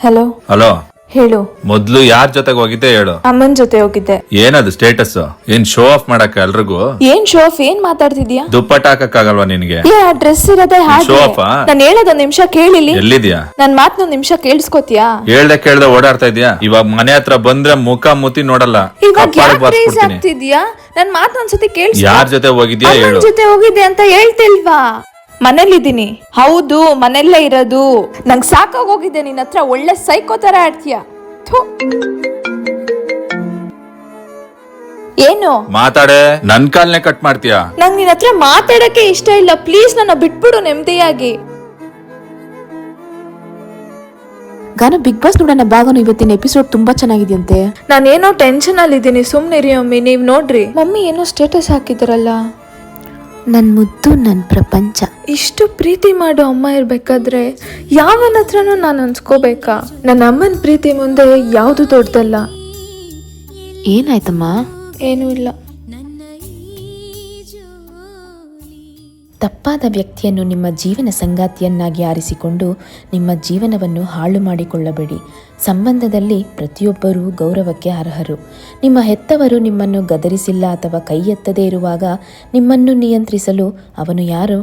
Hello hello, ಹೇಳು. ಮೊದ್ಲು ಯಾರ್ ಜೊತೆಗೆ ಹೋಗಿದ್ದೆ ಹೇಳು. ಅಮ್ಮನ್ ಜೊತೆ ಹೋಗಿದ್ದೆ. ಏನದು ಸ್ಟೇಟಸ್? ಏನ್ ಶೋ ಆಫ್ ಮಾಡಕ್ಕ ಎಲ್ರಿಗೂ? ಏನ್ ಶೋ ಆಫ್? ಏನ್ ಮಾತಾಡ್ತಿದ್ಯಾ? ದುಪ್ಪಟ್ಟ ಹಾಕಕ್ಕಾಗಲ್ವಾ ನಿನ್ಗೆ? ಏ ಆ ಡ್ರೆಸ್ ಇರೋದೇ ಹಾಗೆ. Show of? ನಾನು ಹೇಳೋದೊಂದ್ ನಿಮಿಷ ಕೇಳಿಲಿ. ಎಲ್ಲಿದ್ಯಾ? ನನ್ ಮಾತ್ನೊಂದ್ ನಿಮಿಷ ಕೇಳಿಸ್ಕೊತಿಯಾ? ಕೇಳ್ದೆ ಓಡಾಡ್ತಾ ಇದ್ಯಾ? ಇವಾಗ ಮನೆ ಹತ್ರ ಬಂದ್ರೆ ಮುಖ ಮುತಿ ನೋಡಲ್ಲ. ಇವಾಗ ಕಪ್ಪಾಳಕ್ ಯಾಕೆ ರೇಸ್ ಬಾರ್ಸ್ಬಿಡ್ತೀನಿ. ಆಗ್ತಿದ್ಯಾ? ನನ್ ಮಾತ್ನೊಂದ್ಸತಿ ಕೇಳಿಸ್ಕೊ. ಯಾರ್ ಜೊತೆ ಹೋಗಿದ್ಯಾ ಅಮ್ಮನ್ ಹೇಳು. ಜೊತೆ ಹೋಗಿದ್ದೆ ಅಂತ ಹೇಳ್ತಿಲ್ವಾ? ಮನೇಲಿದ್ದೀನಿ. ಹೌದು, ಮನೆಯಲ್ಲೇ ಇರೋದು. ನಂಗ್ ಸಾಕಾಗ್ ಹೋಗಿದ್ದೆ ನಿನ್ ಹತ್ರ ಒಳ್ಳೆ ಸೈಕೋ ತರ ಆಡ್ತೀಯ. ಥು. ಏನು ಮಾತಾಡೆ, ನನ್ ಕಾಲ್ನೆ ಕಟ್ ಮಾಡ್ತೀಯಾ? ನಂಗ್ ನಿನ್ ಹತ್ರ ಮಾತಾಡಕ್ಕೆ ಇಷ್ಟ ಇಲ್ಲ. ಪ್ಲೀಸ್ ನನ್ನ ಬಿಟ್ಬಿಡು ನೆಮ್ಮದಿಯಾಗಿ. ಗಾನ ಬಿಗ್ ಬಾಸ್ ನೋಡೋಣ ಭಾಗನು ಇವತ್ತಿನ ಎಪಿಸೋಡ್ ತುಂಬಾ ಚೆನ್ನಾಗಿದೆಯಂತೆ. ನಾನೇನೋ ಟೆನ್ಷನ್ ಅಲ್ಲಿ ಇದ್ದೀನಿ. ಸುಮ್ನಿರಿ ಮಮ್ಮಿ, ನೀವ್ ನೋಡ್ರಿ. ಮಮ್ಮಿ ಏನೋ ಸ್ಟೇಟಸ್ ಹಾಕಿದಾರಲ್ಲ. ನನ್ ಮುದ್ದು ನನ್ ಪ್ರಪಂಚ. ಇಷ್ಟು ಪ್ರೀತಿ ಮಾಡೋ ಅಮ್ಮ ಇರ್ಬೇಕಾದ್ರೆ ಯಾವನ ಹತ್ರನೂ ನಾನು ಅನ್ಸ್ಕೋಬೇಕಾ? ನನ್ನ ಅಮ್ಮನ ಪ್ರೀತಿ ಮುಂದೆ ಯಾವುದು ದೊಡ್ಡದಲ್ಲ. ಏನಾಯ್ತಮ್ಮ? ಏನೂ ಇಲ್ಲ. ತಪ್ಪಾದ ವ್ಯಕ್ತಿಯನ್ನು ನಿಮ್ಮ ಜೀವನ ಸಂಗಾತಿಯನ್ನಾಗಿ ಆರಿಸಿಕೊಂಡು ನಿಮ್ಮ ಜೀವನವನ್ನು ಹಾಳು ಮಾಡಿಕೊಳ್ಳಬೇಡಿ. ಸಂಬಂಧದಲ್ಲಿ ಪ್ರತಿಯೊಬ್ಬರೂ ಗೌರವಕ್ಕೆ ಅರ್ಹರು. ನಿಮ್ಮ ಹೆತ್ತವರು ನಿಮ್ಮನ್ನು ಗದರಿಸಿಲ್ಲ ಅಥವಾ ಕೈ ಎತ್ತದೇ ಇರುವಾಗ ನಿಮ್ಮನ್ನು ನಿಯಂತ್ರಿಸಲು ಅವನು ಯಾರು?